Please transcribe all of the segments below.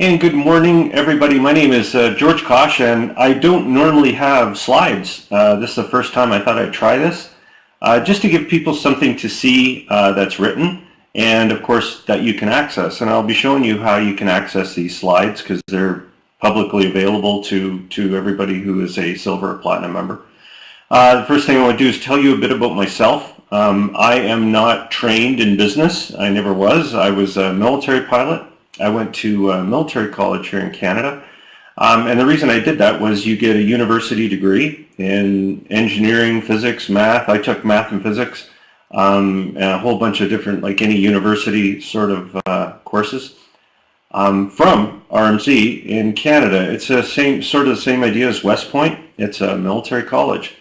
And good morning, everybody. My name is George Kosch, and I don't normally have slides. This is the first time I thought I'd try this, just to give people something to see that's written, and of course that you can access. And I'll be showing you how you can access these slides because they're publicly available to everybody who is a silver or platinum member. The first thing I want to do is tell you a bit about myself. I am not trained in business. I never was. I was a military pilot. I went to military college here in Canada, and the reason I did that was you get a university degree in engineering, physics, math. I took math and physics, and a whole bunch of different, like any university sort of courses from RMC in Canada. It's the same idea as West Point. It's a military college,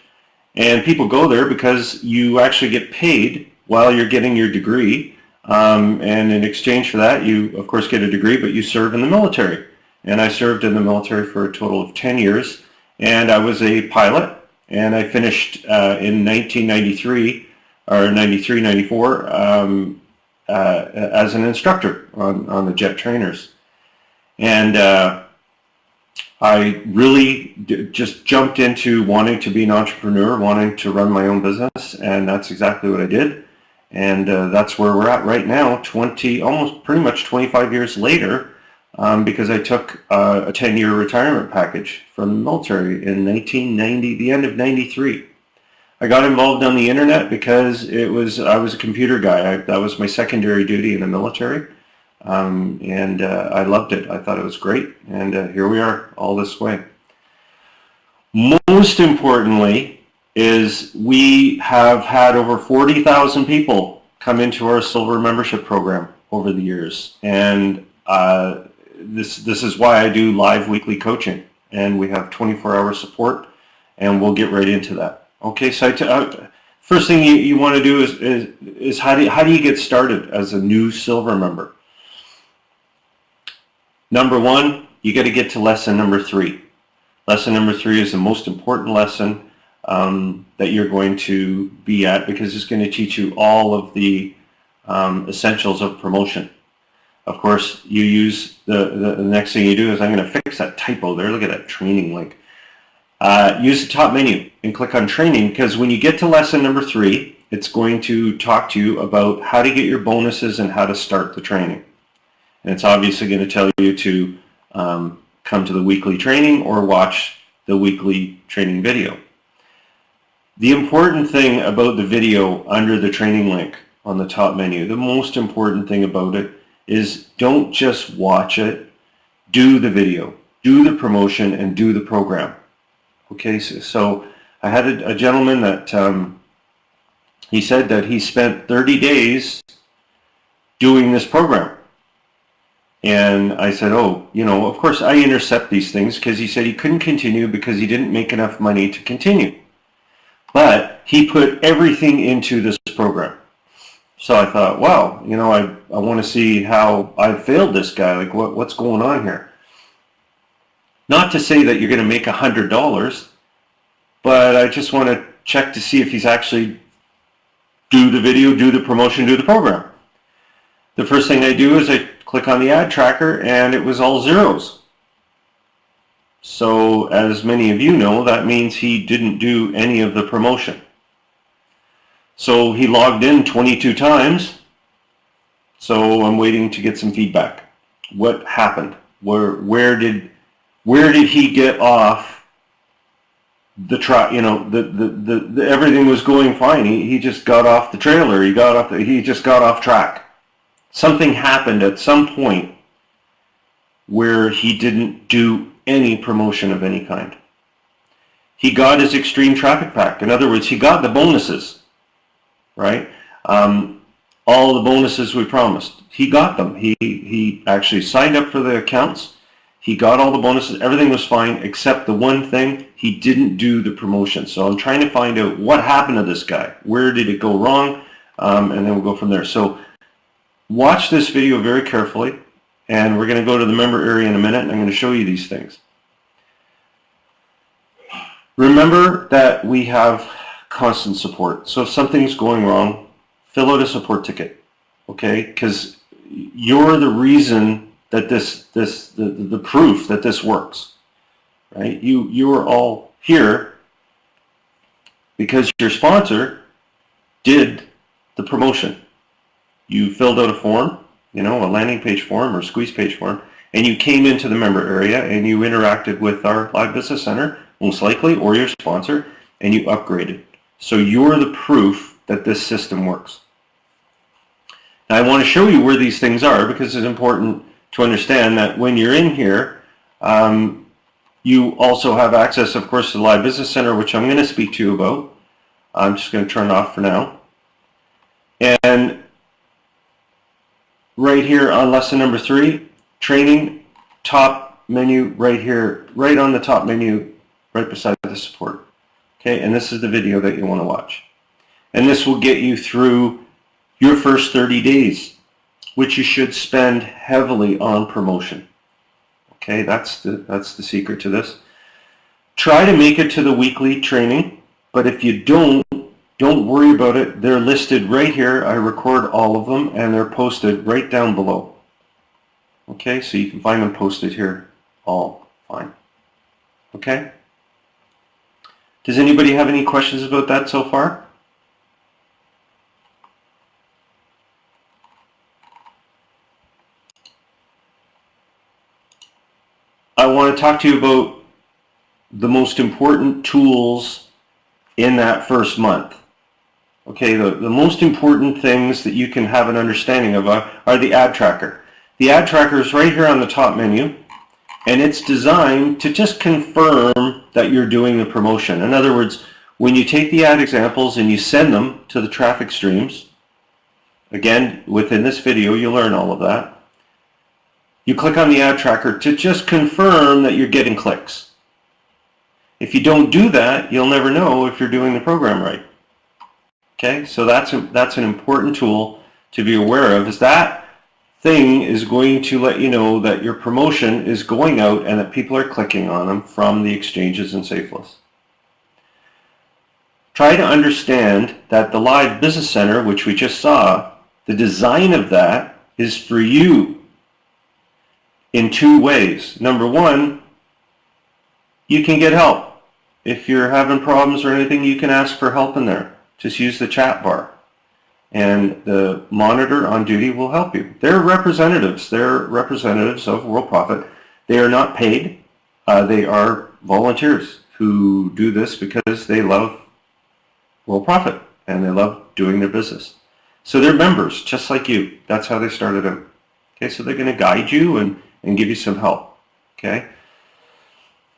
and people go there because you actually get paid while you're getting your degree. And in exchange for that, you of course get a degree, but you serve in the military. And I served in the military for a total of 10 years, and I was a pilot, and I finished in 1993 or 93, 94 as an instructor on the jet trainers. And I really just jumped into wanting to be an entrepreneur, wanting to run my own business, and that's exactly what I did. And that's where we're at right now, almost pretty much 25 years later, because I took a 10-year retirement package from the military in 1990, the end of 93. I got involved on the internet because I was a computer guy. That was my secondary duty in the military, and I loved it. I thought it was great, and here we are all this way. Most importantly, is we have had over 40,000 people come into our silver membership program over the years, and this is why I do live weekly coaching, and we have 24-hour support, and we'll get right into that. Okay, so first thing you want to do is how do you get started as a new silver member? Number one, you got to get to lesson number 3. Lesson number 3 is the most important lesson that you're going to be at, because it's going to teach you all of the essentials of promotion. Of course, you use the next thing you do is I'm going to fix that typo there. Look at that training link. Use the top menu and click on training, because when you get to lesson number 3, it's going to talk to you about how to get your bonuses and how to start the training. And it's obviously going to tell you to come to the weekly training or watch the weekly training video. The important thing about the video under the training link on the top menu, the most important thing about it is don't just watch it, do the video, do the promotion, and do the program. Okay, so I had a gentleman that he said that he spent 30 days doing this program. And I said, oh, of course I intercept these things, because he said he couldn't continue because he didn't make enough money to continue. But he put everything into this program. So I thought, wow, I want to see how I failed this guy. Like, what's going on here? Not to say that you're going to make $100, but I just want to check to see if he's actually do the video, do the promotion, do the program. The first thing I do is I click on the ad tracker, and it was all zeros. So, as many of you know, that means he didn't do any of the promotion. So he logged in 22 times. So I'm waiting to get some feedback. What happened? Where did he get off the track? Everything was going fine. He just got off the trailer. He just got off track. Something happened at some point where he didn't do any promotion of any kind. He got his extreme traffic pack. In other words, he got the bonuses, right? All the bonuses we promised. He got them. He actually signed up for the accounts. He got all the bonuses. Everything was fine except the one thing, he didn't do the promotion. So I'm trying to find out what happened to this guy. Where did it go wrong? And then we'll go from there. So watch this video very carefully. And we're going to go to the member area in a minute, and I'm going to show you these things. Remember that we have constant support. So if something's going wrong, fill out a support ticket, okay? Because you're the reason that the proof that this works, right? You are all here because your sponsor did the promotion. You filled out a form, a landing page form or squeeze page form, and you came into the member area and you interacted with our Live Business Center, most likely, or your sponsor, and you upgraded. So you're the proof that this system works. Now I want to show you where these things are because it's important to understand that when you're in here, you also have access, of course, to the Live Business Center, which I'm going to speak to you about. I'm just going to turn it off for now. And right here on lesson number 3, training, top menu right here, right on the top menu, right beside the support. Okay, and this is the video that you want to watch. And this will get you through your first 30 days, which you should spend heavily on promotion. Okay, that's the secret to this. Try to make it to the weekly training, but if you don't worry about it. They're listed right here. I record all of them, and they're posted right down below. Okay, so you can find them posted here, all fine. Okay? Does anybody have any questions about that so far? I want to talk to you about the most important tools in that first month. Okay, the most important things that you can have an understanding of are the ad tracker. The ad tracker is right here on the top menu, and it's designed to just confirm that you're doing the promotion. In other words, when you take the ad examples and you send them to the traffic streams, again, within this video, you'll learn all of that. You click on the ad tracker to just confirm that you're getting clicks. If you don't do that, you'll never know if you're doing the program right. Okay, so that's an important tool to be aware of, is that thing is going to let you know that your promotion is going out and that people are clicking on them from the exchanges and safe lists. Try to understand that the Live Business Center, which we just saw, the design of that is for you in 2 ways. Number 1, you can get help. If you're having problems or anything, you can ask for help in there. Just use the chat bar, and the monitor on duty will help you. They're representatives. They're representatives of Worldprofit. They are not paid. They are volunteers who do this because they love Worldprofit and they love doing their business. So they're members, just like you. That's how they started out. Okay, so they're going to guide you and give you some help. Okay.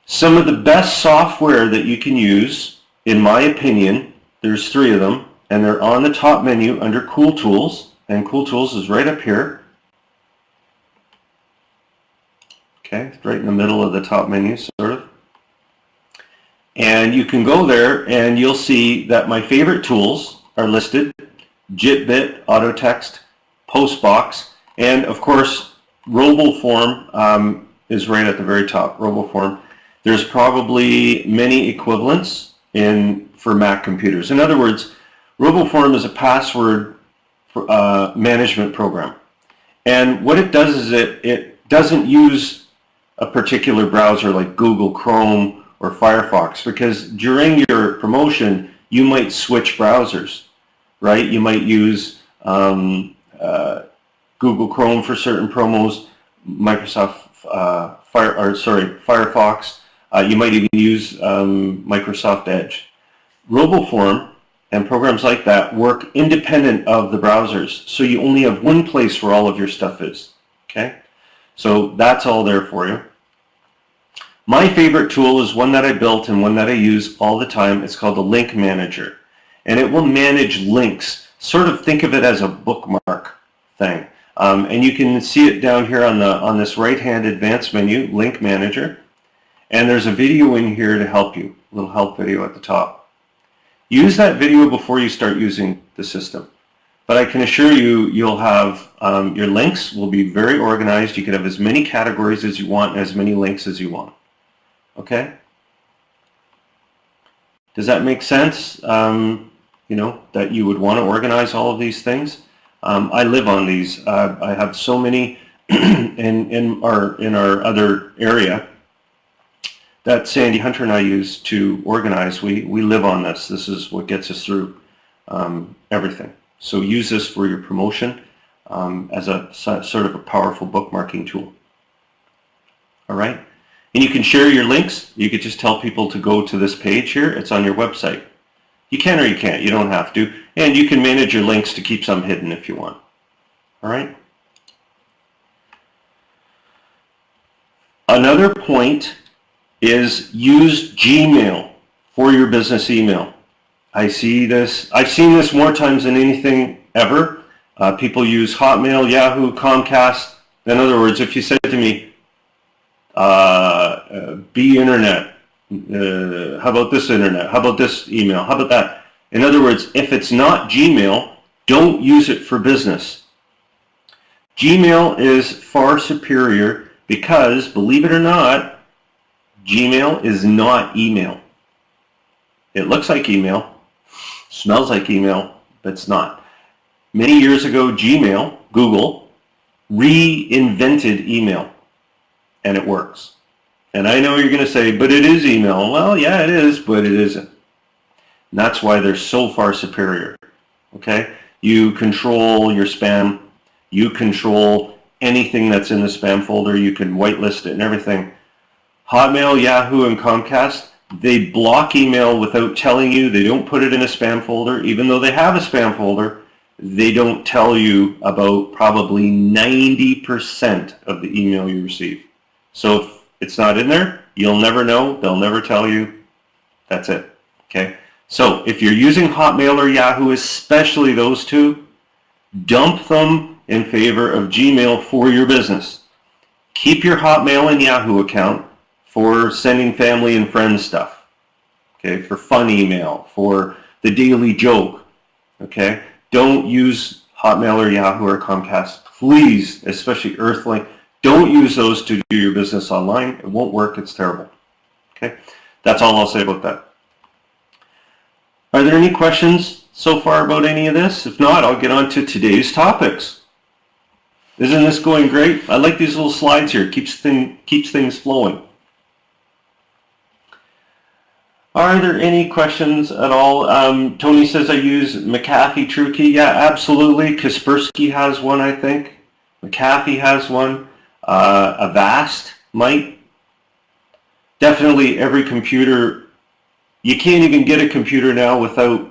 Some of the best software that you can use, in my opinion, there's 3 of them, and they're on the top menu under Cool Tools, and Cool Tools is right up here. Okay, right in the middle of the top menu, sort of. And you can go there, and you'll see that my favorite tools are listed: JitBit, AutoText, Postbox, and of course, RoboForm is right at the very top. RoboForm. There's probably many equivalents for Mac computers. In other words, RoboForm is a password management program. And what it does is it doesn't use a particular browser like Google Chrome or Firefox, because during your promotion, you might switch browsers, right? You might use Google Chrome for certain promos, Firefox. You might even use Microsoft Edge. RoboForm and programs like that work independent of the browsers, so you only have one place where all of your stuff is. Okay, so that's all there for you. My favorite tool is one that I built and one that I use all the time. It's called the Link Manager, and it will manage links. Sort of think of it as a bookmark thing, and you can see it down here on this right-hand advanced menu, Link Manager. And there's a video in here to help you, a little help video at the top. Use that video before you start using the system. But I can assure you, you'll have, your links will be very organized. You can have as many categories as you want and as many links as you want. Okay? Does that make sense? That you would want to organize all of these things? I live on these. I have so many in our other area that Sandy Hunter and I use to organize. We live on this. This is what gets us through everything. So use this for your promotion as a sort of a powerful bookmarking tool. All right? And you can share your links. You could just tell people to go to this page here. It's on your website. You can or you can't. You don't have to. And you can manage your links to keep some hidden if you want. All right? Another point is use Gmail for your business email. I've seen this more times than anything ever. People use Hotmail, Yahoo, Comcast. In other words, if you said to me, be internet, how about this internet, how about this email, how about that? In other words, if it's not Gmail, don't use it for business. Gmail is far superior because, believe it or not, Gmail is not email. It looks like email, smells like email, but it's not. Many years ago, Google, reinvented email, and it works. And I know you're going to say, but it is email. Well, yeah, it is, but it isn't. And that's why they're so far superior. Okay? You control your spam. You control anything that's in the spam folder. You can whitelist it and everything. Hotmail, Yahoo, and Comcast, they block email without telling you. They don't put it in a spam folder. Even though they have a spam folder, they don't tell you about probably 90% of the email you receive. So if it's not in there, you'll never know. They'll never tell you. That's it. Okay? So if you're using Hotmail or Yahoo, especially those two, dump them in favor of Gmail for your business. Keep your Hotmail and Yahoo account for sending family and friends stuff. Okay? For fun email, for the daily joke. Okay? Don't use Hotmail or Yahoo or Comcast. Please, especially Earthlink, don't use those to do your business online. It won't work. It's terrible. Okay? That's all I'll say about that. Are there any questions so far about any of this? If not, I'll get on to today's topics. Isn't this going great? I like these little slides here. Keeps things flowing. Are there any questions at all? Tony says I use McAfee TrueKey. Yeah, absolutely. Kaspersky has one, I think. McAfee has one. Avast might. Definitely every computer. You can't even get a computer now without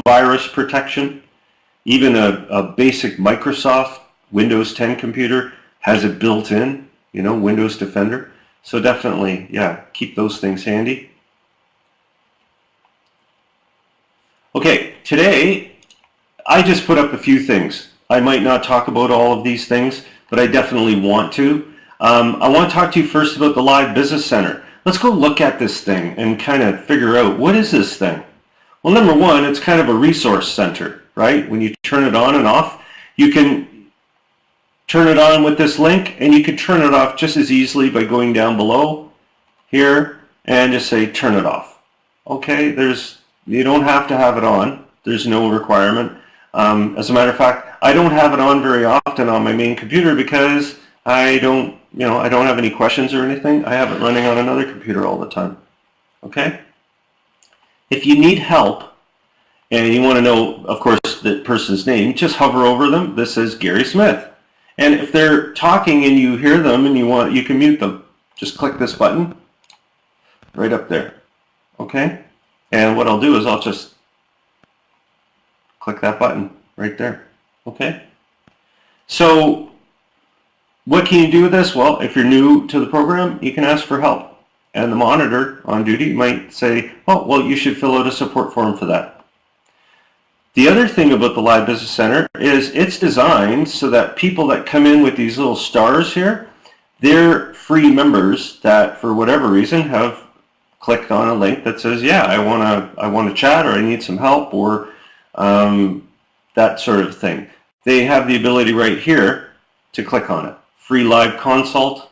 virus protection. Even a basic Microsoft Windows 10 computer has it built in, Windows Defender. So definitely, yeah, keep those things handy. Okay, today I just put up a few things. I might not talk about all of these things, but I definitely want to. I want to talk to you first about the Live Business Center. Let's go look at this thing and kind of figure out, what is this thing? Well, number one, it's kind of a resource center, right? When you turn it on and off, you can turn it on with this link, and you can turn it off just as easily by going down below here and just say turn it off. Okay, you don't have to have it on. There's no requirement. As a matter of fact, I don't have it on very often on my main computer because I don't have any questions or anything. I have it running on another computer all the time. Okay? If you need help and you want to know, of course, the person's name, just hover over them. This says Gary Smith. And if they're talking and you hear them and you can mute them. Just click this button right up there. Okay? And what I'll do is I'll just click that button right there. Okay? So what can you do with this? Well, if you're new to the program, you can ask for help. And the monitor on duty might say, oh, well, you should fill out a support form for that. The other thing about the Live Business Center is it's designed so that people that come in with these little stars here, they're free members that, for whatever reason, have clicked on a link that says, yeah, I want to chat, or I need some help, or that sort of thing. They have the ability right here to click on it. Free live consult,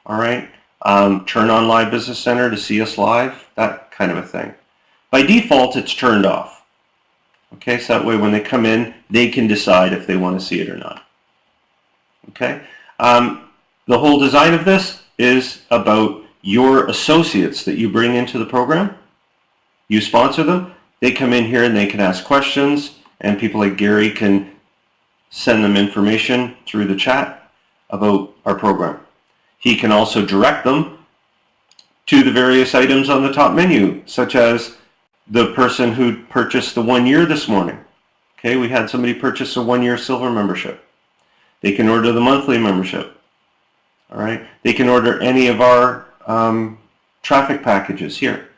all right? Turn on Live Business Center to see us live, that kind of a thing. By default, it's turned off. Okay, so that way when they come in, they can decide if they want to see it or not. Okay. The whole design of this is about your associates that you bring into the program. You sponsor them. They come in here and they can ask questions, and people like Gary can send them information through the chat about our program. He can also direct them to the various items on the top menu, such as the person who purchased the 1 year this morning. Okay, we had somebody purchase a 1 year silver membership. They can order the monthly membership. All right, they can order any of our traffic packages here.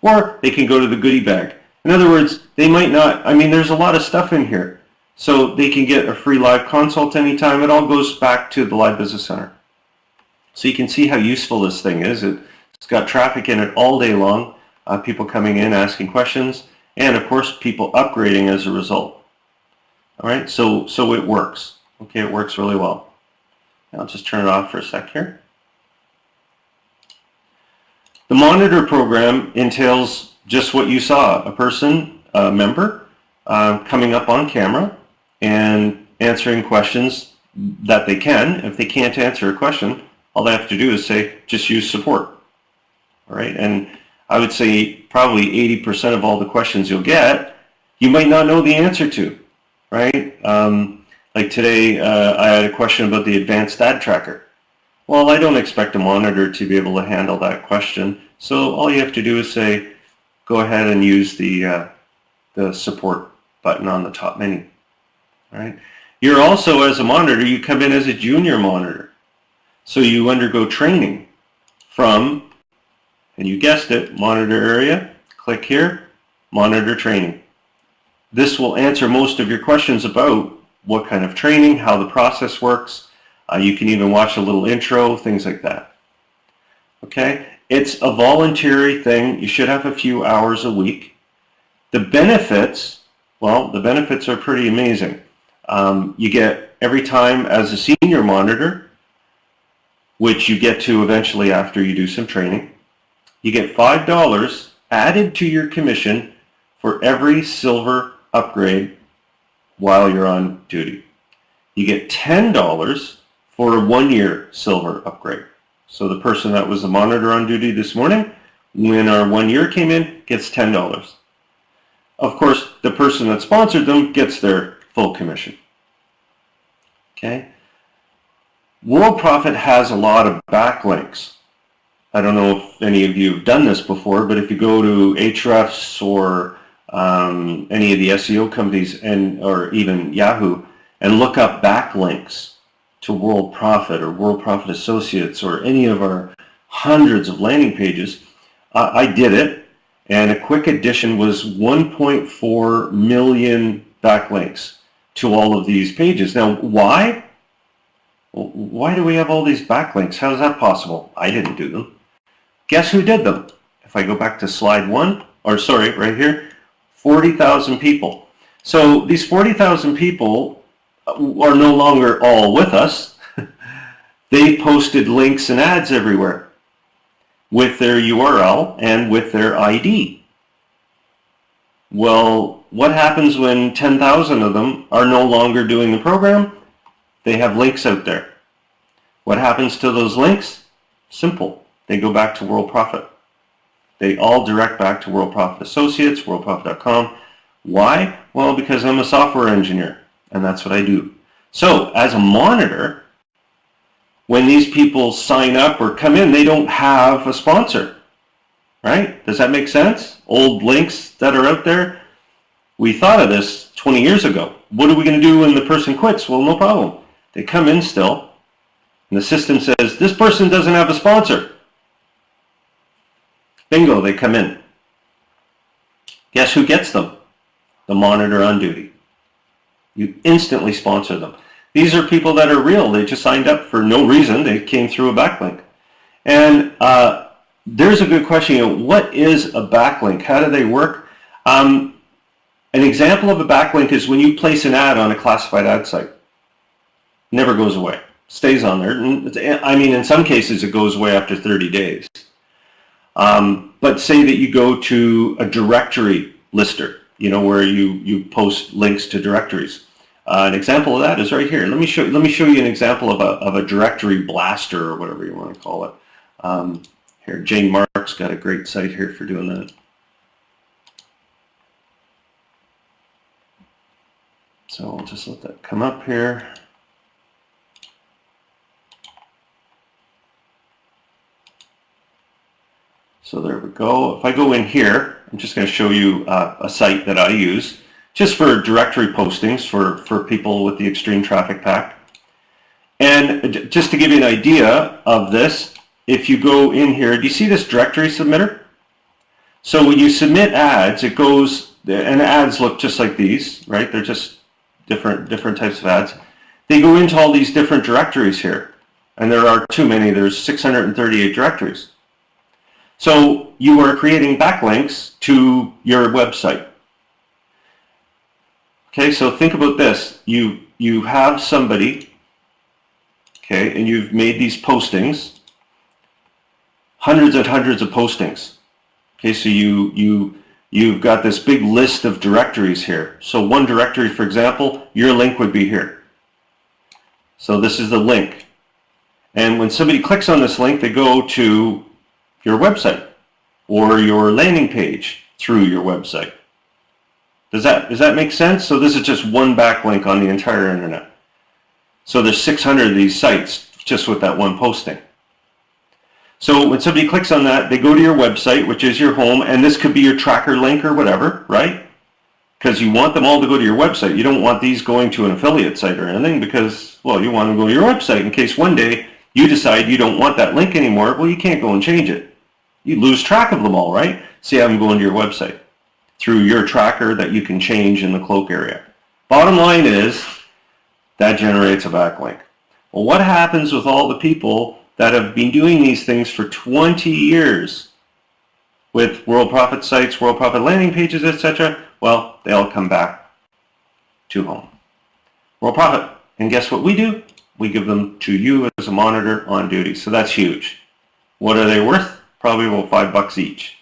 Or they can go to the goodie bag. In other words, they might not, I mean, there's a lot of stuff in here. So they can get a free live consult anytime. It all goes back to the Live Business Center. So you can see how useful this thing is. It's got traffic in it all day long, people coming in, asking questions, and of course, people upgrading as a result. All right, so it works. Okay, it works really well. I'll just turn it off for a sec here. The monitor program entails just what you saw, a person, a member, coming up on camera and answering questions that they can. If they can't answer a question, all they have to do is say, just use support. All right, and I would say probably 80% of all the questions you'll get, you might not know the answer to, right? Like today, I had a question about the advanced ad tracker. Well, I don't expect a monitor to be able to handle that question. So all you have to do is say, go ahead and use the support button on the top menu. All right. You're also, as a monitor, you come in as a junior monitor. So you undergo training from, and you guessed it, monitor area. Click here, monitor training. This will answer most of your questions about what kind of training, how the process works. You can even watch a little intro, things like that. Okay, it's a voluntary thing. You should have a few hours a week. The benefits, well, the benefits are pretty amazing. You get every time as a senior monitor, which you get to eventually after you do some training, you get $5 added to your commission for every silver upgrade while you're on duty. You get $10 for a 1 year silver upgrade. So the person that was the monitor on duty this morning, when our 1 year came in, gets $10. Of course, the person that sponsored them gets their full commission. Okay. Worldprofit has a lot of backlinks. I don't know if any of you have done this before, but if you go to Ahrefs or any of the SEO companies or even Yahoo and look up backlinks to Worldprofit or Worldprofit Associates or any of our hundreds of landing pages, I did it, and a quick addition was 1.4 million backlinks to all of these pages. Now, why? Why do we have all these backlinks? How is that possible? I didn't do them. Guess who did them? If I go back to slide one, or sorry, right here, 40,000 people. So these 40,000 people are no longer all with us. They posted links and ads everywhere with their URL and with their ID. Well, what happens when 10,000 of them are no longer doing the program? They have links out there. What happens to those links? Simple. They go back to Worldprofit. They all direct back to Worldprofit Associates, worldprofit.com. Why? Well, because I'm a software engineer, and that's what I do. So, as a monitor, when these people sign up or come in, they don't have a sponsor, right? Does that make sense? Old links that are out there. We thought of this 20 years ago. What are we going to do when the person quits? Well, no problem. They come in still, and the system says, this person doesn't have a sponsor. Bingo, they come in. Guess who gets them? The monitor on duty. You instantly sponsor them. These are people that are real. They just signed up for no reason. They came through a backlink. And there's a good question. What is a backlink? How do they work? An example of a backlink is when you place an ad on a classified ad site. Never goes away. Stays on there. I mean, in some cases, it goes away after 30 days. But say that you go to a directory lister, you know, where you post links to directories. An example of that is right here. Let me show you an example of a directory blaster, or whatever you want to call it. Here, Jane Mark's got a great site here for doing that. So I'll just let that come up here. So there we go. If I go in here, I'm just going to show you a site that I use just for directory postings for people with the extreme traffic pack. And just to give you an idea of this, if you go in here, do you see this directory submitter? So when you submit ads, it goes, and ads look just like these, right? They're just different types of ads. They go into all these different directories here. And there are too many. There's 638 directories. So you are creating backlinks to your website. Okay, so think about this. You have somebody, okay, and you've made these postings, hundreds and hundreds of postings. Okay, so you've got this big list of directories here. So one directory, for example, your link would be here. So this is the link. And when somebody clicks on this link, they go to your website or your landing page through your website. Does that make sense? So this is just one backlink on the entire internet. So there's 600 of these sites just with that one posting. So when somebody clicks on that, they go to your website, which is your home, and this could be your tracker link or whatever, right? Because you want them all to go to your website. You don't want these going to an affiliate site or anything because, well, you want them to go to your website in case one day you decide you don't want that link anymore. Well, you can't go and change it. You lose track of them all, right? So you have them going to your website through your tracker that you can change in the cloak area. Bottom line is that generates a backlink. Well, what happens with all the people that have been doing these things for 20 years with Worldprofit sites, Worldprofit landing pages, etc.? Well, they all come back to home. Worldprofit. And guess what we do? We give them to you as a monitor on duty. So that's huge. What are they worth? Probably about $5 each.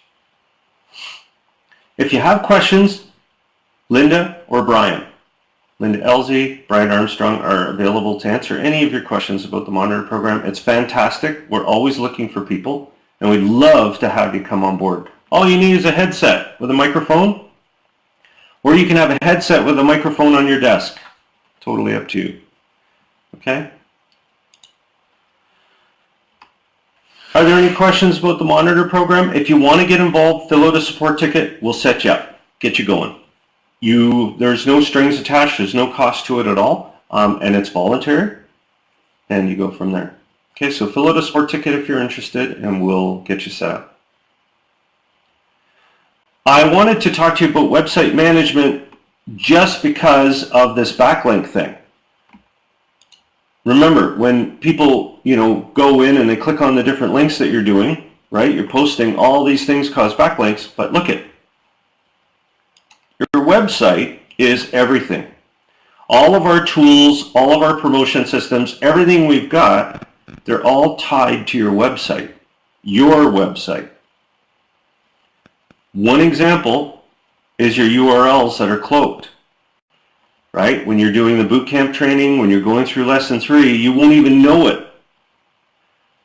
If you have questions, Linda or Brian, Linda Elsie, Brian Armstrong are available to answer any of your questions about the monitor program. It's fantastic. We're always looking for people, and we'd love to have you come on board. All you need is a headset with a microphone, or you can have a headset with a microphone on your desk. Totally up to you. Okay? Are there any questions about the monitor program? If you want to get involved, fill out a support ticket. We'll set you up, get you going. There's no strings attached. There's no cost to it at all, and it's voluntary. And you go from there. Okay, so fill out a support ticket if you're interested, and we'll get you set up. I wanted to talk to you about website management just because of this backlink thing. Remember, when people, go in and they click on the different links that you're doing, right? You're posting all these things cause backlinks, but look at your website is everything. All of our tools, all of our promotion systems, everything we've got, they're all tied to your website, your website. One example is your URLs that are cloaked. Right? When you're doing the bootcamp training, when you're going through lesson 3, you won't even know it.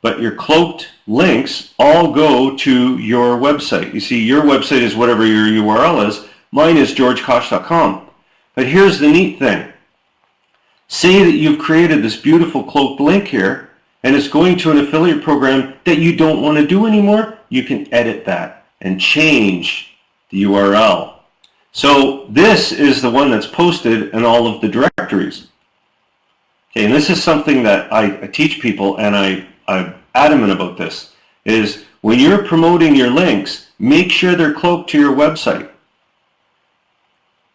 But your cloaked links all go to your website. You see, your website is whatever your URL is. Mine is georgekosch.com. But here's the neat thing. Say that you've created this beautiful cloaked link here, and it's going to an affiliate program that you don't want to do anymore. You can edit that and change the URL. So this is the one that's posted in all of the directories. Okay, and this is something that I teach people, and I'm adamant about this, is when you're promoting your links, make sure they're cloaked to your website.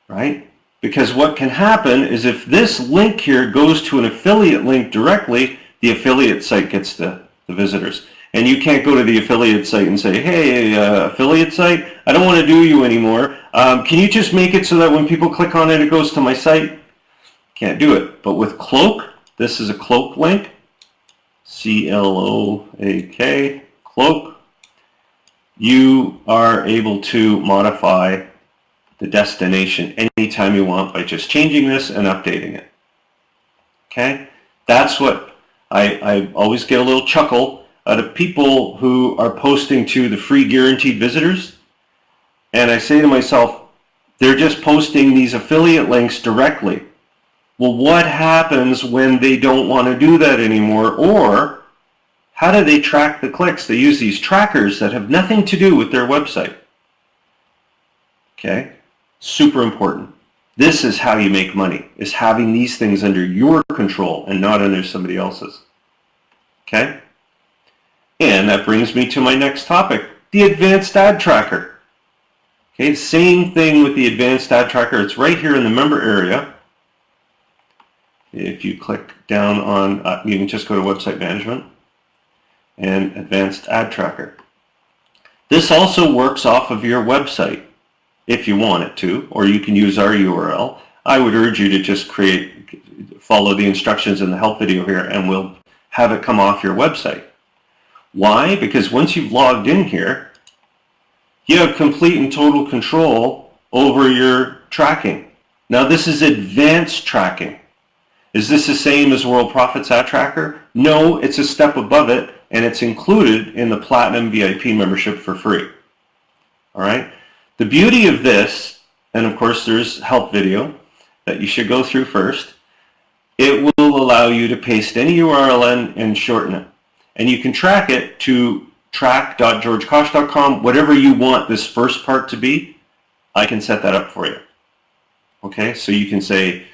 Right? Because what can happen is if this link here goes to an affiliate link directly, the affiliate site gets the visitors. And you can't go to the affiliate site and say, hey, affiliate site, I don't want to do you anymore. Can you just make it so that when people click on it, it goes to my site? Can't do it. But with Cloak, this is a Cloak link, C-L-O-A-K, Cloak. You are able to modify the destination anytime you want by just changing this and updating it. Okay? That's what I always get a little chuckle out of people who are posting to the free guaranteed visitors. And I say to myself, they're just posting these affiliate links directly. Well, what happens when they don't want to do that anymore? Or how do they track the clicks? They use these trackers that have nothing to do with their website. Okay? Super important. This is how you make money, is having these things under your control and not under somebody else's. Okay? And that brings me to my next topic, the advanced ad tracker. Okay, same thing with the advanced ad tracker. It's right here in the member area. If you click down on, you can just go to website management and advanced ad tracker. This also works off of your website if you want it to, or you can use our URL. I would urge you to just follow the instructions in the help video here, and we'll have it come off your website. Why? Because once you've logged in here, you have complete and total control over your tracking. Now this is advanced tracking. Is this the same as Worldprofit's ad tracker? No, it's a step above it, and it's included in the Platinum VIP membership for free. All right? The beauty of this, and of course there's help video that you should go through first, it will allow you to paste any URL in and shorten it. And you can track it to track.georgekosch.com, whatever you want this first part to be, I can set that up for you. Okay, so you can say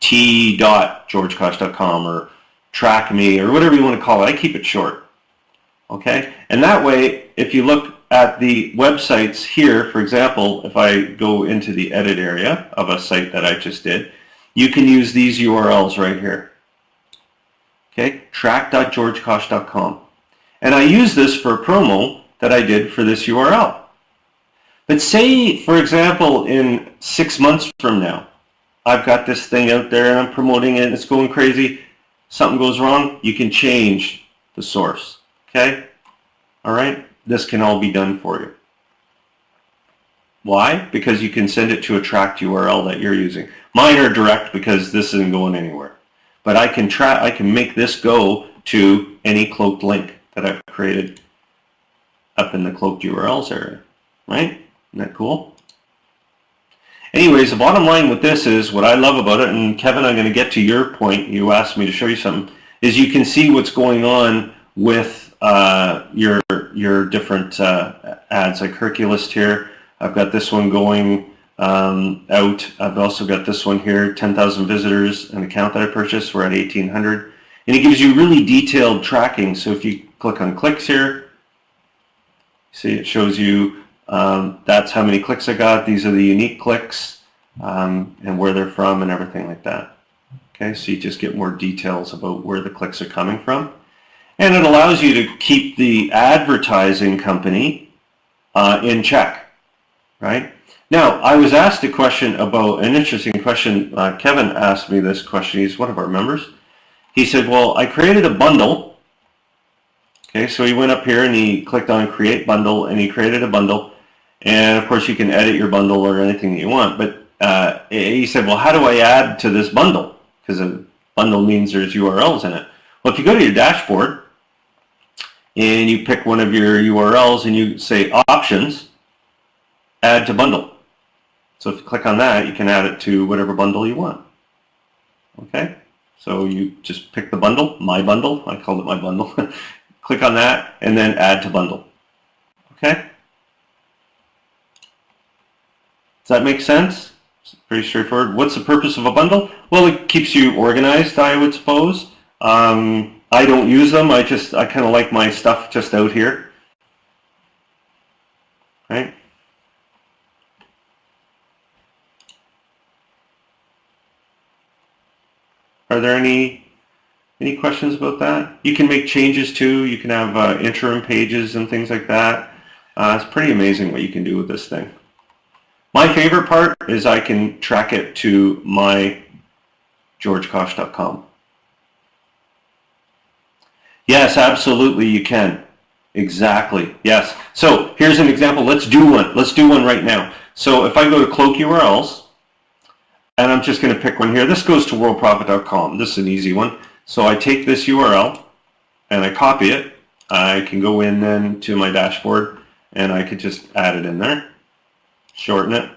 t.georgekosch.com or track me or whatever you want to call it. I keep it short. Okay, and that way, if you look at the websites here, for example, if I go into the edit area of a site that I just did, you can use these URLs right here. Okay, track.georgekosch.com. And I use this for a promo that I did for this URL. But say, for example, in 6 months from now, I've got this thing out there and I'm promoting it and it's going crazy. Something goes wrong, you can change the source. Okay? All right? This can all be done for you. Why? Because you can send it to a tracked URL that you're using. Mine are direct because this isn't going anywhere. But I can make this go to any cloaked link that I've created up in the cloaked URLs area. Right? Isn't that cool? Anyways, the bottom line with this is what I love about it, and Kevin, I'm going to get to your point. You asked me to show you something, is you can see what's going on with your different ads, like Herculist here. I've got this one going out. I've also got this one here, 10,000 visitors, an account that I purchased. We're at 1,800. And it gives you really detailed tracking. So if you click on clicks here, see it shows you that's how many clicks I got. These are the unique clicks and where they're from and everything like that. Okay, so you just get more details about where the clicks are coming from. And it allows you to keep the advertising company in check, right? Now, I was asked a question about, an interesting question. Kevin asked me this question. He's one of our members. He said, well, I created a bundle. Okay, so he went up here and he clicked on Create Bundle and he created a bundle. And of course, you can edit your bundle or anything that you want. But he said, well, how do I add to this bundle? Because a bundle means there's URLs in it. Well, if you go to your dashboard and you pick one of your URLs and you say Options, Add to Bundle. So if you click on that, you can add it to whatever bundle you want. Okay? So you just pick the bundle, My Bundle. I called it My Bundle. Click on that and then Add to Bundle. Okay? Does that make sense? It's pretty straightforward. What's the purpose of a bundle? Well, it keeps you organized, I would suppose. I don't use them. I kind of like my stuff just out here. Right? Are there any questions about that? You can make changes too. You can have interim pages and things like that. It's pretty amazing what you can do with this thing. My favorite part is I can track it to my georgekosch.com. Yes, absolutely you can. Exactly. Yes. So here's an example. Let's do one. Let's do one right now. So if I go to cloak URLs, and I'm just going to pick one here. This goes to worldprofit.com. This is an easy one. So I take this URL and I copy it. I can go in then to my dashboard and I could just add it in there, shorten it.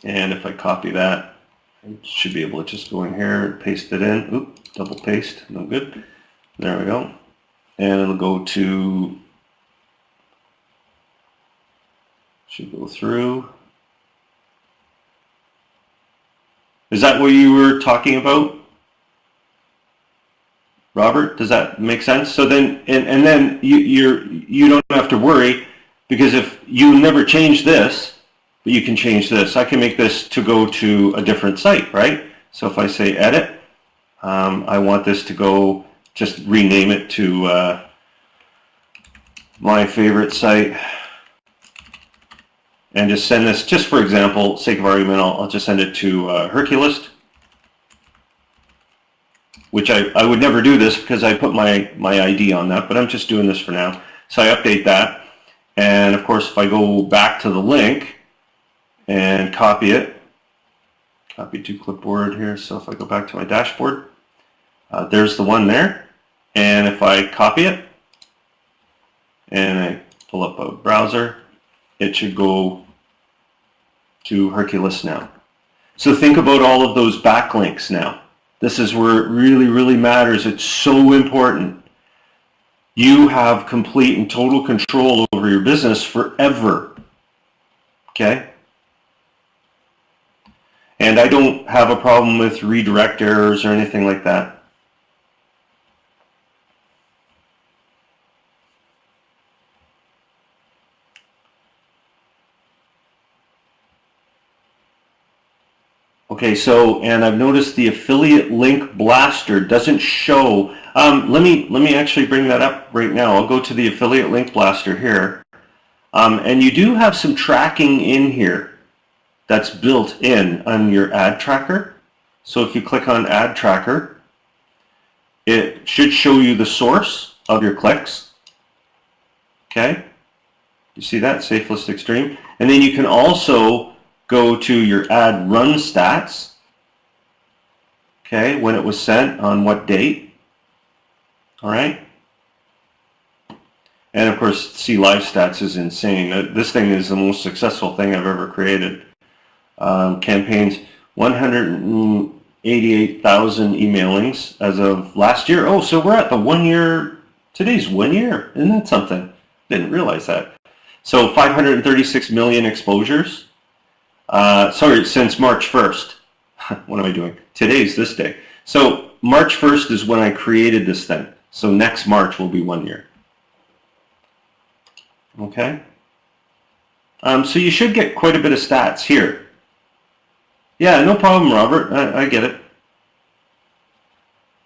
And if I copy that, I should be able to just go in here, paste it in. Oop, double paste, no good. There we go. And it'll go to, should go through. Is that what you were talking about, Robert? Does that make sense? So then, and then you don't have to worry, because if you never change this, but you can change this. I can make this to go to a different site, right? So if I say edit, I want this to go, just rename it to my favorite site, and just send this, just for example, sake of argument, I'll just send it to Herculist, which I would never do this because I put my ID on that, but I'm just doing this for now. So I update that, and of course if I go back to the link and copy it, copy to clipboard here, so if I go back to my dashboard, there's the one there, and if I copy it and I pull up a browser, it should go to Hercules now. So think about all of those backlinks now. This is where it really, really matters. It's so important. You have complete and total control over your business forever. Okay? And I don't have a problem with redirect errors or anything like that. Okay, so, and I've noticed the affiliate link blaster doesn't show. Let me actually bring that up right now. I'll go to the affiliate link blaster here. And you do have some tracking in here that's built in on your ad tracker. So if you click on ad tracker, it should show you the source of your clicks. Okay, you see that, Safe List Extreme. And then you can also go to your ad run stats, okay, when it was sent, on what date, all right? And of course, see live stats is insane. This thing is the most successful thing I've ever created. Campaigns, 188,000 emailings as of last year. Oh, so we're at the 1 year, today's 1 year, isn't that something? Didn't realize that. So 536 million exposures. Sorry, since March 1st. What am I doing? Today's this day. So March 1st is when I created this thing. So next March will be 1 year. Okay? So you should get quite a bit of stats here. Yeah, no problem, Robert. I get it.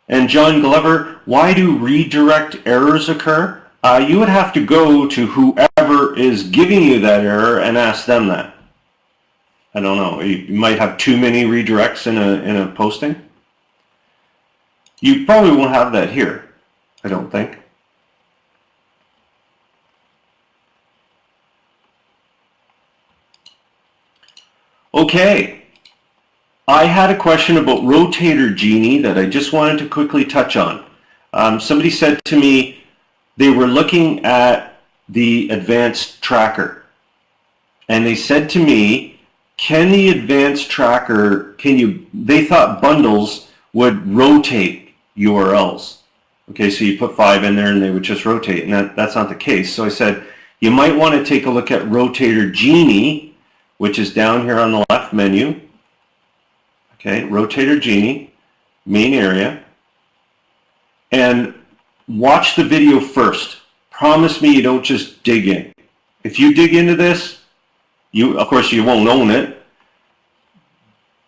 And John Glover, why do redirect errors occur? You would have to go to whoever is giving you that error and ask them that. I don't know. You might have too many redirects in a posting. You probably won't have that here, I don't think. Okay. I had a question about Rotator Genie that I just wanted to quickly touch on. Somebody said to me they were looking at the advanced tracker, and they said to me, can the advanced tracker, they thought bundles would rotate URLs. Okay, so you put 5 in there and they would just rotate, and that's not the case. So I said, you might want to take a look at Rotator Genie, which is down here on the left menu. Okay, Rotator Genie, main area. And watch the video first. Promise me you don't just dig in. If you dig into this, of course you won't own it.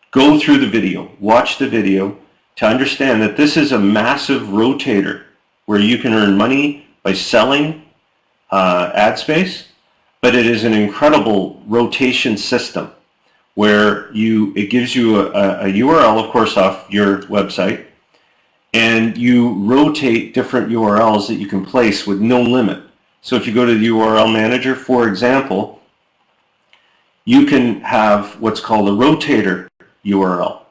Go through the video, watch the video to understand that this is a massive rotator where you can earn money by selling ad space, but it is an incredible rotation system where it gives you a URL, of course, off your website, and you rotate different URLs that you can place with no limit. So if you go to the URL manager, for example, you can have what's called a rotator URL.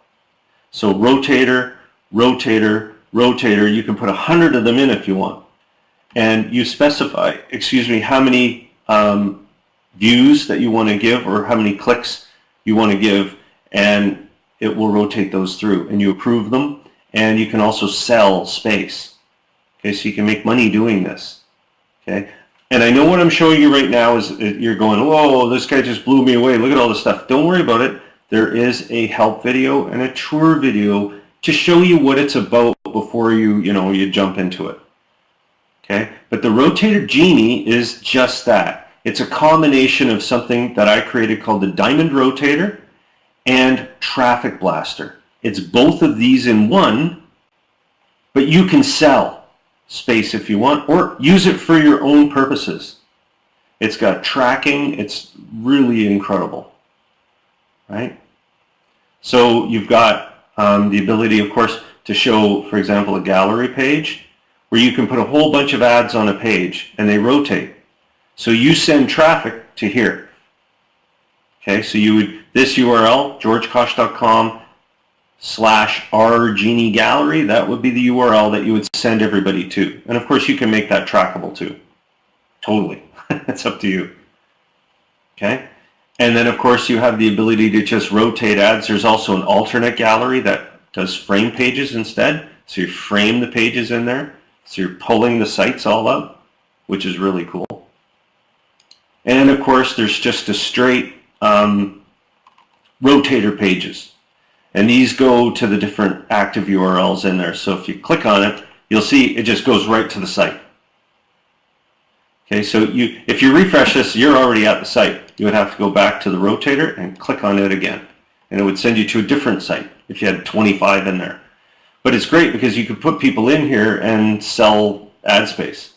So rotator, rotator, rotator, you can put 100 of them in if you want. And you specify, how many views that you want to give or how many clicks you want to give, and it will rotate those through, and you approve them, and you can also sell space. Okay, so you can make money doing this. Okay, and I know what I'm showing you right now is you're going, whoa, this guy just blew me away. Look at all this stuff. Don't worry about it. There is a help video and a tour video to show you what it's about before you jump into it. Okay, but the Rotator Genie is just that. It's a combination of something that I created called the Diamond Rotator and Traffic Blaster. It's both of these in one, but you can sell space if you want or use it for your own purposes. It's got tracking. It's really incredible, right? So you've got the ability, of course, to show, for example, a gallery page where you can put a whole bunch of ads on a page and they rotate. So you send traffic to here. Okay, so you would, this URL, georgekosch.com/rgenie gallery, that would be the URL that you would send everybody to. And of course you can make that trackable too. Totally. It's up to you. Okay? And then of course you have the ability to just rotate ads. There's also an alternate gallery that does frame pages instead. So you frame the pages in there. So you're pulling the sites all up, which is really cool. And of course there's just a straight rotator pages. And these go to the different active URLs in there. So if you click on it, you'll see it just goes right to the site. Okay, so if you refresh this, you're already at the site. You would have to go back to the rotator and click on it again. And it would send you to a different site if you had 25 in there. But it's great because you could put people in here and sell ad space.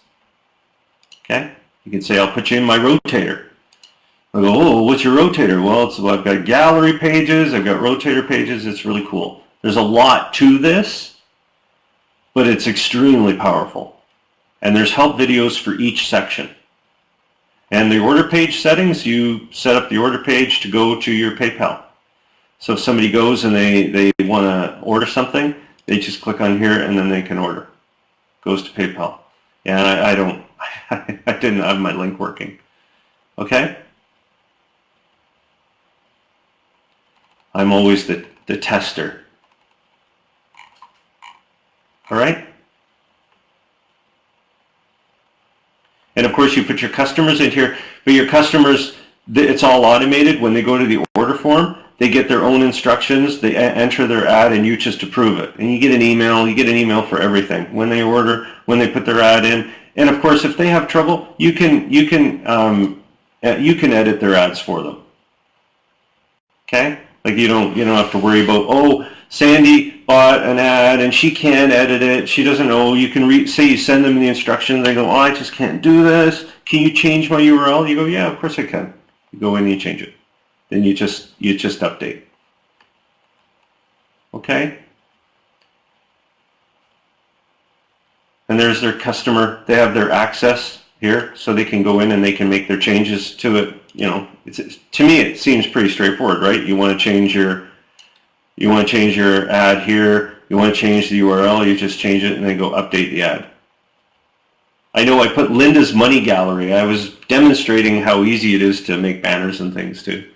Okay, you can say, I'll put you in my rotator. I go, oh, what's your rotator? Well, I've got gallery pages, I've got rotator pages. It's really cool. There's a lot to this, but it's extremely powerful. And there's help videos for each section. And the order page settings, you set up the order page to go to your PayPal. So if somebody goes and they want to order something, they just click on here and then they can order. Goes to PayPal. And I didn't have my link working. Okay? I'm always the tester. All right? And of course you put your customers in here, but your customers, it's all automated. When they go to the order form, they get their own instructions, they enter their ad, and you just approve it. And you get an email for everything. When they order, when they put their ad in. And of course, if they have trouble, you can edit their ads for them. Okay? Like you don't have to worry about, oh, Sandy bought an ad and she can't edit it. She doesn't know. You can say you send them the instructions. They go, oh, I just can't do this. Can you change my URL? You go, yeah, of course I can. You go in and you change it. Then you just update. Okay? And there's their customer. They have their access here, so they can go in and they can make their changes to it. You know, to me it seems pretty straightforward, right? You want to change your ad here. You want to change the URL. You just change it and then go update the ad. I know I put Linda's Money Gallery. I was demonstrating how easy it is to make banners and things too.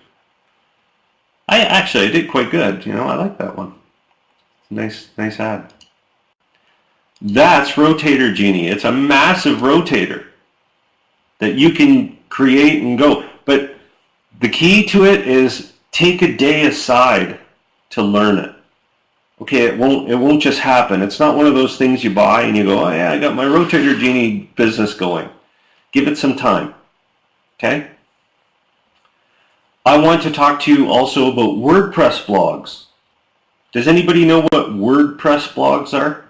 I did quite good. You know, I like that one. Nice ad. That's Rotator Genie. It's a massive rotator that you can create and go. But the key to it is take a day aside to learn it. Okay, it won't just happen. It's not one of those things you buy and you go, oh yeah, I got my Rotator Genie business going. Give it some time. Okay? I want to talk to you also about WordPress blogs. Does anybody know what WordPress blogs are?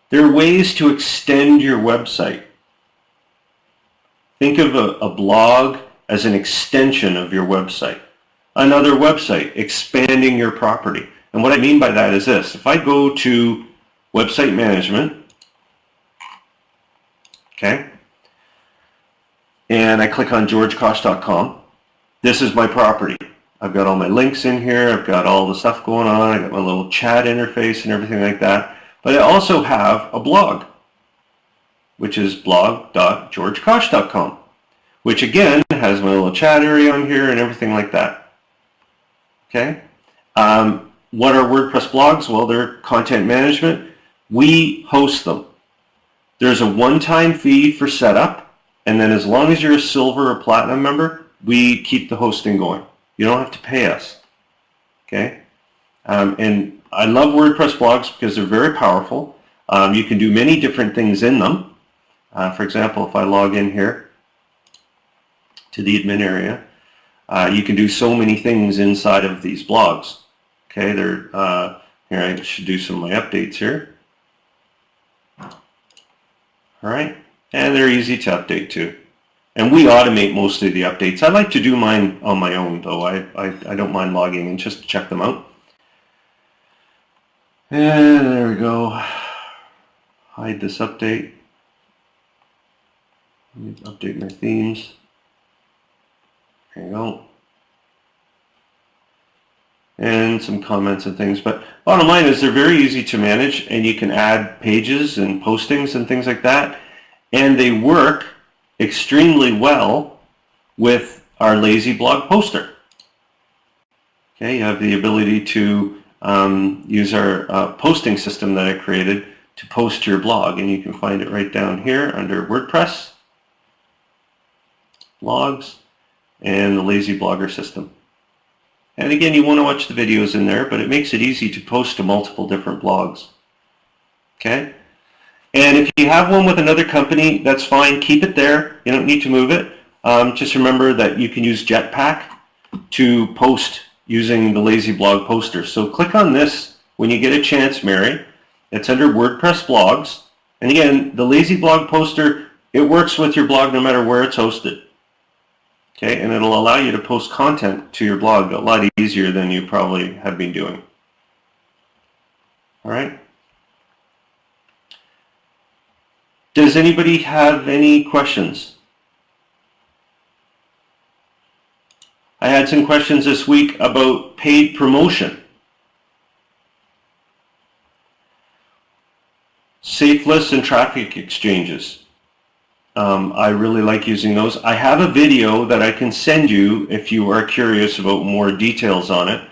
They're ways to extend your website. Think of a blog as an extension of your website. Another website, expanding your property. And what I mean by that is this. If I go to website management, okay, and I click on georgekosch.com. This is my property. I've got all my links in here, I've got all the stuff going on, I got my little chat interface and everything like that, but I also have a blog, which is blog.georgekosch.com, which again has my little chat area on here and everything like that. Okay? What are WordPress blogs? Well, they're content management. We host them. There's a one-time fee for setup, and then as long as you're a silver or platinum member, we keep the hosting going. You don't have to pay us. Okay? And I love WordPress blogs because they're very powerful. You can do many different things in them. For example, if I log in here to the admin area, you can do so many things inside of these blogs. Okay, here I should do some of my updates here. All right, and they're easy to update too. And we automate most of the updates. I like to do mine on my own though. I don't mind logging in just to check them out. And there we go. Hide this update. Let me update my themes. There you go. And some comments and things. But bottom line is they're very easy to manage, and you can add pages and postings and things like that. And they work extremely well with our lazy blog poster. Okay, you have the ability to use our posting system that I created to post your blog, and you can find it right down here under WordPress, blogs, and the lazy blogger system. And again, you want to watch the videos in there, but it makes it easy to post to multiple different blogs. Okay? And if you have one with another company, that's fine. Keep it there. You don't need to move it. Just remember that you can use Jetpack to post using the lazy blog poster. So click on this when you get a chance, Mary. It's under WordPress blogs. And again, the lazy blog poster, it works with your blog no matter where it's hosted. Okay, and it'll allow you to post content to your blog a lot easier than you probably have been doing. All right. Does anybody have any questions? I had some questions this week about paid promotion. Safe lists and traffic exchanges. I really like using those. I have a video that I can send you if you are curious about more details on it.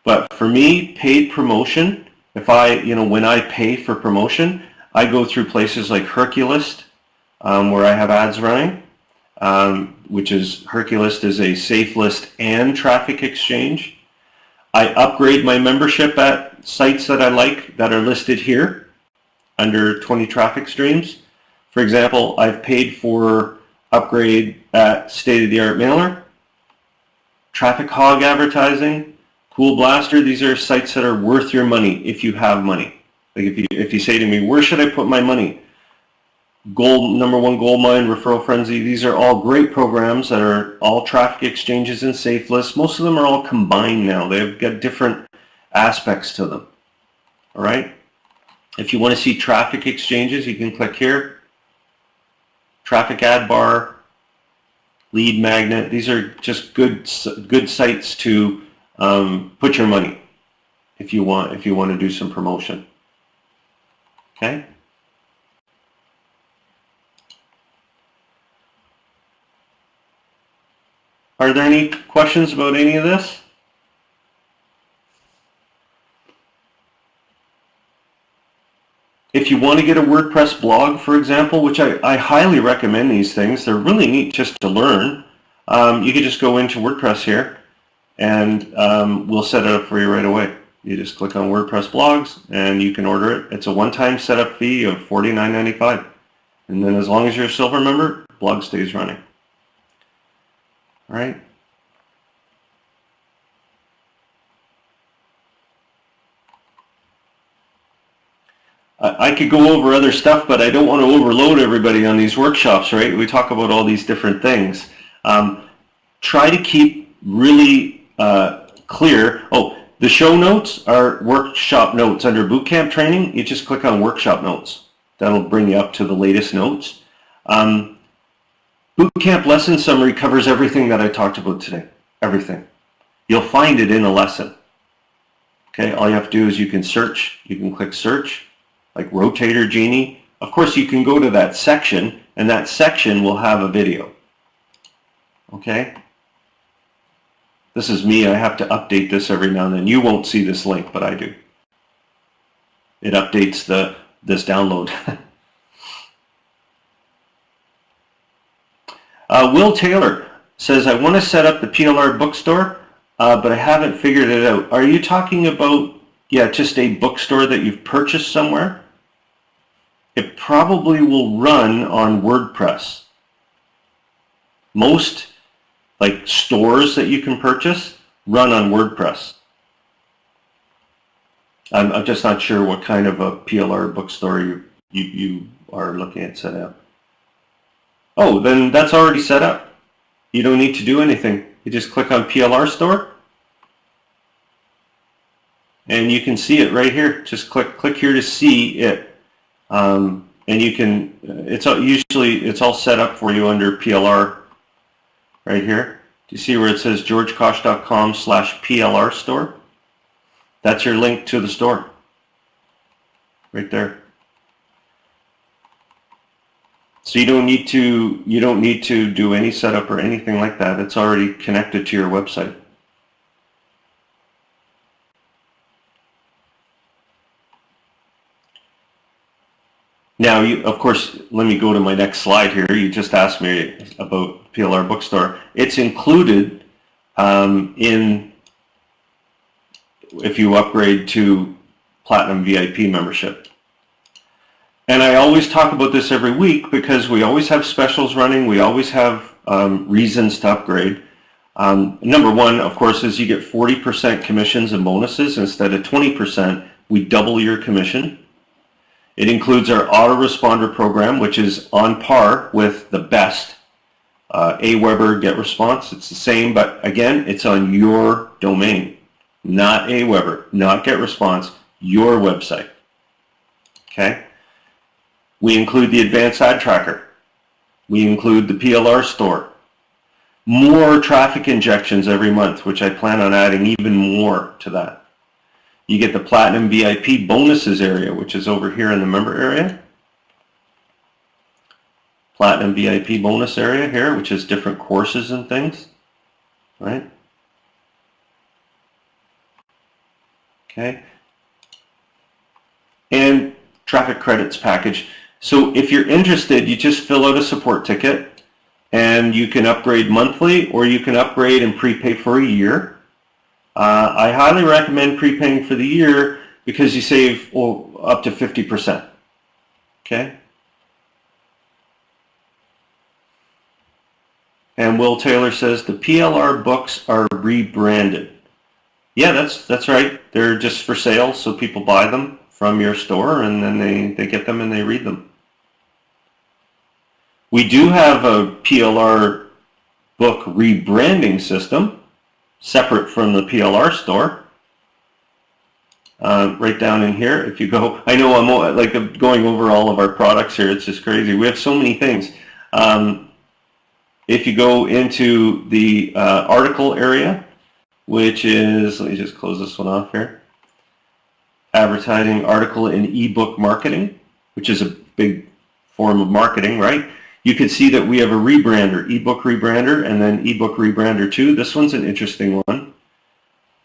But for me, paid promotion, when I pay for promotion, I go through places like Herculist, where I have ads running, which is Herculist is a safe list and traffic exchange. I upgrade my membership at sites that I like that are listed here under 20 traffic streams. For example, I've paid for upgrade at State of the Art Mailer, Traffic Hog Advertising, Cool Blaster. These are sites that are worth your money if you have money. Like if you say to me, where should I put my money? Number one Gold Mine, Referral Frenzy. These are all great programs that are all traffic exchanges and safe lists. Most of them are all combined now. They've got different aspects to them. All right. If you want to see traffic exchanges, you can click here. Traffic ad bar, lead magnet. These are just good sites to put your money if you want to do some promotion. Okay. Are there any questions about any of this? If you want to get a WordPress blog, for example, which I highly recommend these things, they're really neat just to learn. You can just go into WordPress here, and we'll set it up for you right away. You just click on WordPress blogs, and you can order it. It's a one-time setup fee of $49.95. And then as long as you're a silver member, blog stays running. All right. I could go over other stuff, but I don't want to overload everybody on these workshops, right? We talk about all these different things. Try to keep really clear. Oh, the show notes are workshop notes. Under Bootcamp Training, you just click on workshop notes. That'll bring you up to the latest notes. Bootcamp lesson summary covers everything that I talked about today. Everything. You'll find it in a lesson. Okay, all you have to do is you can search. You can click search, like Rotator Genie. Of course, you can go to that section, and that section will have a video. Okay? This is me. I have to update this every now and then. You won't see this link, but I do. It updates this download. Will Taylor says, I want to set up the PLR bookstore, but I haven't figured it out. Are you talking about, just a bookstore that you've purchased somewhere? It probably will run on WordPress. Most stores that you can purchase run on WordPress. I'm just not sure what kind of a PLR bookstore you are looking at set up. Oh, then that's already set up. You don't need to do anything. You just click on PLR store, and you can see it right here. Just click here to see it, and you can. It's all set up for you under PLR. Right here. Do you see where it says georgekosch.com/PLR store? That's your link to the store. Right there. So you don't need to do any setup or anything like that. It's already connected to your website. Now, of course, let me go to my next slide here. You just asked me about PLR Bookstore. It's included if you upgrade to Platinum VIP membership. And I always talk about this every week because we always have specials running. We always have reasons to upgrade. Number one, of course, is you get 40% commissions and bonuses. Instead of 20%, we double your commission. It includes our autoresponder program, which is on par with the best Aweber GetResponse. It's the same, but again, it's on your domain, not Aweber, not GetResponse, your website. Okay? We include the advanced ad tracker. We include the PLR store. More traffic injections every month, which I plan on adding even more to that. You get the Platinum VIP bonuses area, which is over here in the member area. Platinum VIP bonus area here, which is different courses and things, right? Okay. And traffic credits package. So if you're interested, you just fill out a support ticket and you can upgrade monthly or you can upgrade and prepay for a year. I highly recommend prepaying for the year because you save up to 50%. Okay? And Will Taylor says the PLR books are rebranded. Yeah, that's right. They're just for sale, so people buy them from your store and then they get them and they read them. We do have a PLR book rebranding system separate from the PLR store. Right down in here, if you go, I know I'm going over all of our products here, it's just crazy. We have so many things. If you go into the article area, which is, let me just close this one off here, advertising, article, and ebook marketing, which is a big form of marketing, right? You can see that we have a rebrander, ebook rebrander, and then ebook rebrander 2. This one's an interesting one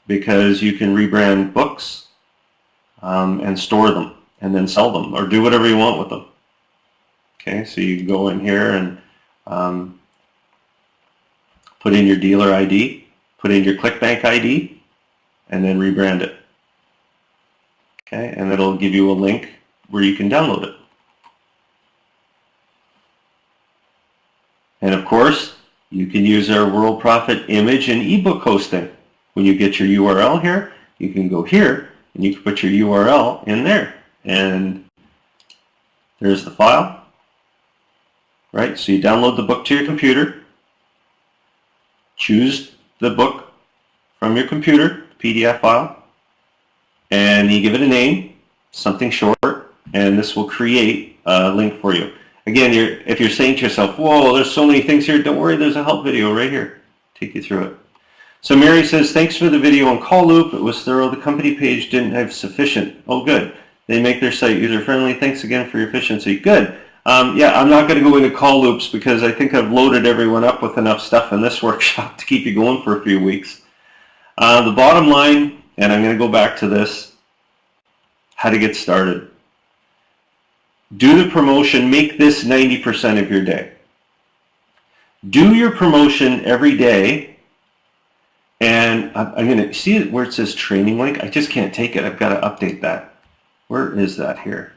because you can rebrand books and store them and then sell them or do whatever you want with them. Okay, so you can go in here and put in your dealer ID, put in your ClickBank ID, and then rebrand it. Okay, and it'll give you a link where you can download it. And of course, you can use our Worldprofit image and ebook hosting. When you get your URL here, you can go here and you can put your URL in there. And there's the file, right? So you download the book to your computer, choose the book from your computer, PDF file, and you give it a name, something short, and this will create a link for you. Again, if you're saying to yourself, whoa, there's so many things here, don't worry, there's a help video right here. Take you through it. So Mary says, thanks for the video on call loop. It was thorough. The company page didn't have sufficient. Oh, good. They make their site user-friendly. Thanks again for your efficiency. Good. Yeah, I'm not going to go into call loops because I think I've loaded everyone up with enough stuff in this workshop to keep you going for a few weeks. The bottom line, and I'm going to go back to this, how to get started. Do the promotion. Make this 90% of your day. Do your promotion every day. And I'm going to see where it says training link. I just can't take it. I've got to update that. Where is that here?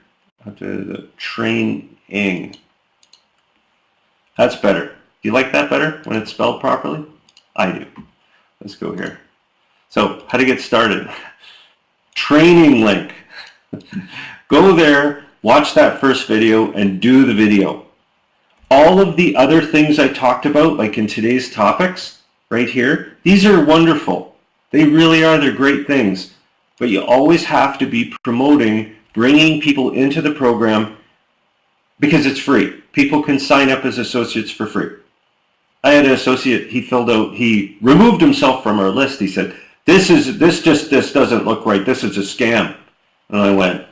The training. That's better. Do you like that better when it's spelled properly? I do. Let's go here. So how to get started. Training link. Go there, watch that first video, and do the video. All of the other things I talked about, like in today's topics, right here, these are wonderful. They really are. They're great things. But you always have to be promoting, bringing people into the program because it's free. People can sign up as associates for free. I had an associate, he removed himself from our list. He said, this doesn't look right. This is a scam. And I went,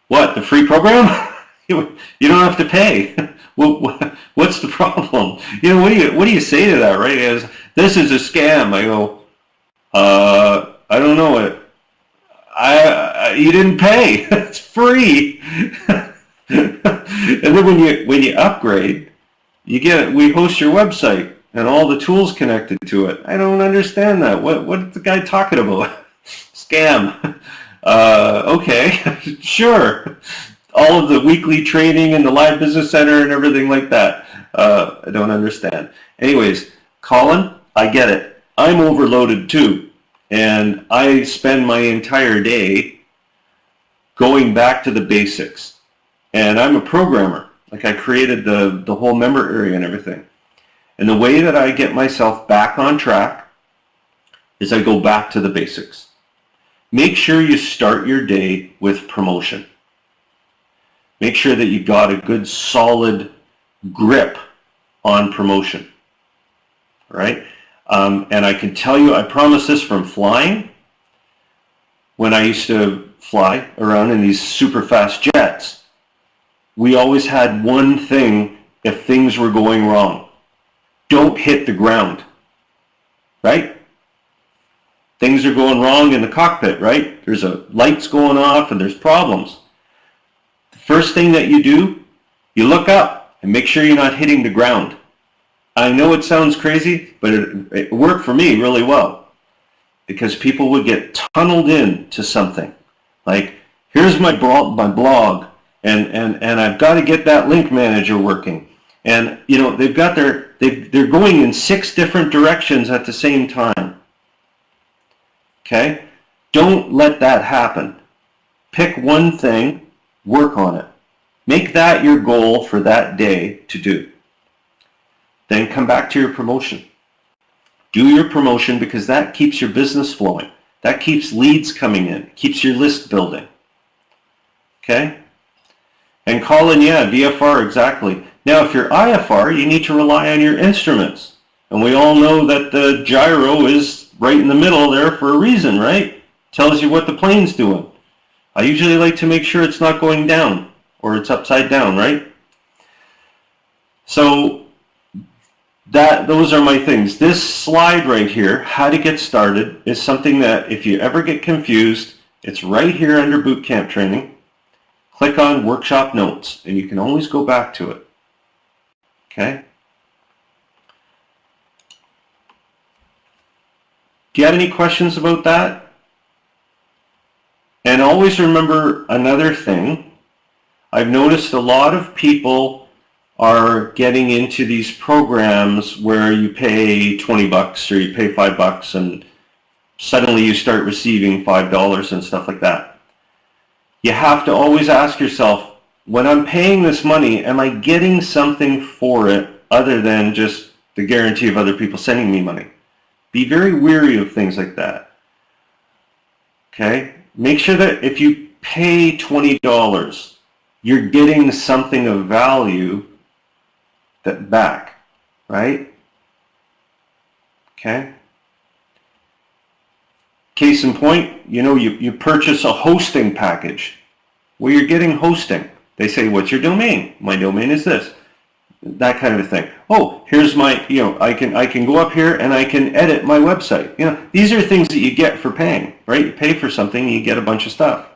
what, the free program? You don't have to pay. Well, what's the problem? You know, what do you say to that, right? As this is a scam. I go, I don't know it. You didn't pay. It's free. And then when you upgrade, we host your website and all the tools connected to it. I don't understand that. What's the guy talking about? Scam. Okay, sure. All of the weekly training and the live business center and everything like that. I don't understand. Anyways, Colin, I get it. I'm overloaded too. And I spend my entire day going back to the basics. And I'm a programmer. Like I created the whole member area and everything. And the way that I get myself back on track is I go back to the basics. Make sure you start your day with promotion. Make sure that you got a good solid grip on promotion, right? And I can tell you, I promise this from flying. When I used to fly around in these super fast jets, we always had one thing if things were going wrong. Don't hit the ground, right? Things are going wrong in the cockpit, right? There's lights going off and there's problems. The first thing that you do, you look up and make sure you're not hitting the ground. I know it sounds crazy, but it worked for me really well because people would get tunneled into something. Like, here's my blog, and I've got to get that link manager working. And, you know, they're going in 6 different directions at the same time. Okay? Don't let that happen. Pick one thing, work on it. Make that your goal for that day to do. Then come back to your promotion. Do your promotion because that keeps your business flowing. That keeps leads coming in, keeps your list building. Okay? And Colin, yeah, DFR, exactly. Now, if you're IFR, you need to rely on your instruments. And we all know that the gyro is right in the middle there for a reason, right? Tells you what the plane's doing. I usually like to make sure it's not going down or it's upside down, right? So those are my things. This slide right here, how to get started, is something that if you ever get confused, it's right here under Bootcamp Training. Click on Workshop Notes, and you can always go back to it. Okay? Do you have any questions about that? And always remember another thing. I've noticed a lot of people are getting into these programs where you pay 20 bucks or you pay $5 and suddenly you start receiving $5 and stuff like that. You have to always ask yourself, when I'm paying this money, am I getting something for it other than just the guarantee of other people sending me money? Be very wary of things like that. Okay? Make sure that if you pay $20, you're getting something of value back, right? Okay? Case in point, you purchase a hosting package where you're getting hosting. They say, what's your domain? My domain is this. That kind of a thing. Oh, here's my, I can go up here and I can edit my website. These are things that you get for paying, right? You pay for something and you get a bunch of stuff.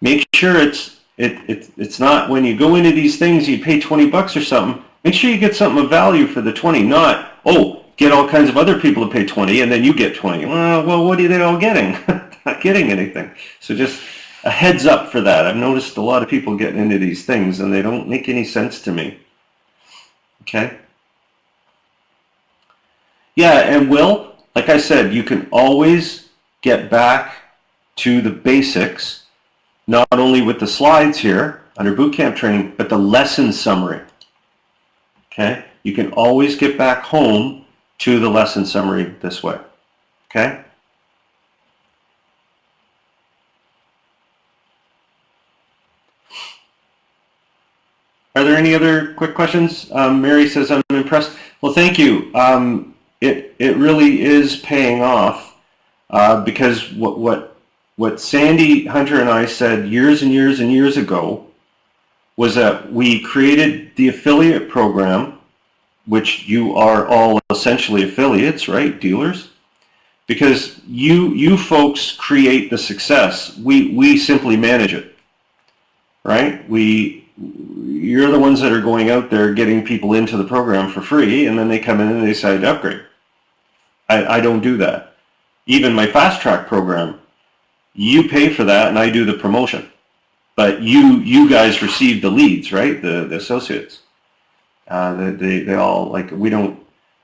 Make sure it's not when you go into these things, you pay $20 or something. Make sure you get something of value for the 20, not, get all kinds of other people to pay 20 and then you get 20. Well, what are they all getting? Not getting anything. So just a heads up for that. I've noticed a lot of people getting into these things and they don't make any sense to me. Okay? Yeah, and Will, like I said, you can always get back to the basics, not only with the slides here under Bootcamp Training, but the lesson summary. Okay? You can always get back home to the lesson summary this way. Okay? Are there any other quick questions? Mary says, I'm impressed. Well, thank you. It really is paying off because what Sandy Hunter and I said years and years and years ago was that we created the affiliate program, which you are all essentially affiliates, right? Dealers. Because you folks create the success. We simply manage it, right? You're the ones that are going out there getting people into the program for free, and then they come in and they decide to upgrade. I don't do that. Even my fast track program, you pay for that and I do the promotion. But you guys receive the leads, right? The associates. They all, like, we don't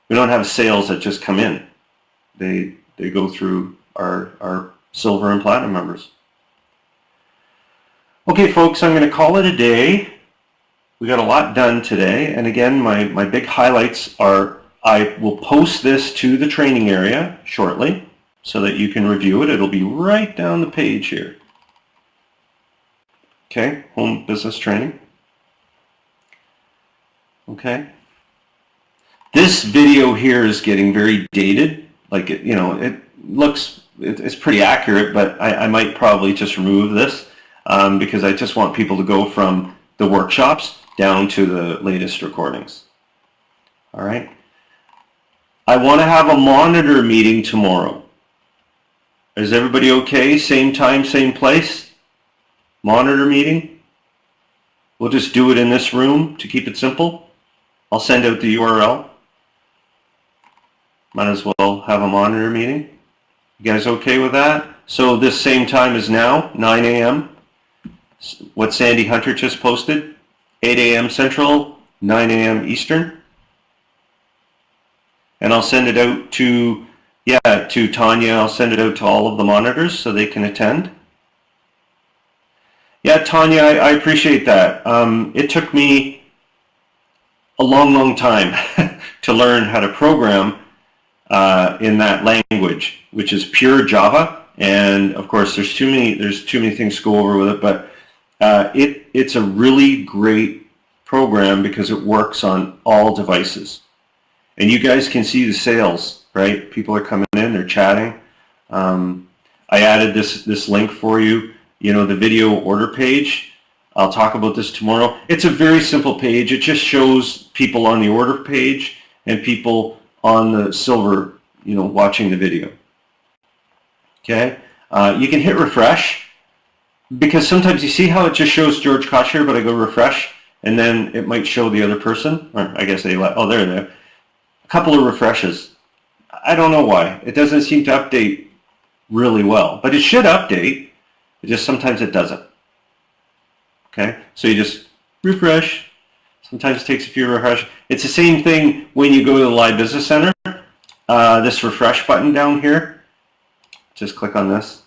have sales that just come in. They go through our silver and platinum members. Okay, folks, I'm going to call it a day. We got a lot done today, and again, my big highlights are I will post this to the training area shortly so that you can review it. It'll be right down the page here. Okay, home business training. Okay. This video here is getting very dated. Like, it's pretty accurate, but I might probably just remove this because I just want people to go from the workshops down to the latest recordings. All right. I want to have a monitor meeting tomorrow. Is everybody okay? Same time, same place? Monitor meeting? We'll just do it in this room to keep it simple. I'll send out the URL. Might as well have a monitor meeting. You guys okay with that? So this same time as now, 9 a.m. What Sandy Hunter just posted, 8 a.m. Central, 9 a.m. Eastern. And I'll send it out to Tanya. I'll send it out to all of the monitors so they can attend. Yeah, Tanya, I appreciate that. It took me a long time to learn how to program in that language, which is pure Java. And of course, there's too many things to go over with it, but it's a really great program because it works on all devices. And you guys can see the sales, right? People are coming in, they're chatting. I added this link for you, the video order page. I'll talk about this tomorrow. It's a very simple page. It just shows people on the order page and people on the silver, watching the video. Okay? You can hit refresh because sometimes you see how it just shows George Kosch here, but I go refresh and then it might show the other person. Or I guess they're there. A couple of refreshes. I don't know why. It doesn't seem to update really well, but it should update. It just sometimes it doesn't. Okay, so you just refresh. Sometimes it takes a few refresh. It's the same thing when you go to the Live Business Center. This refresh button down here. Just click on this.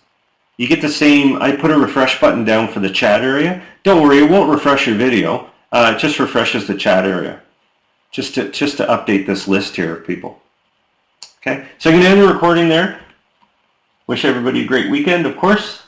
You get the same. I put a refresh button down for the chat area. Don't worry, it won't refresh your video. It just refreshes the chat area. Just to update this list here of people. Okay, so I'm going to end the recording there. Wish everybody a great weekend, of course.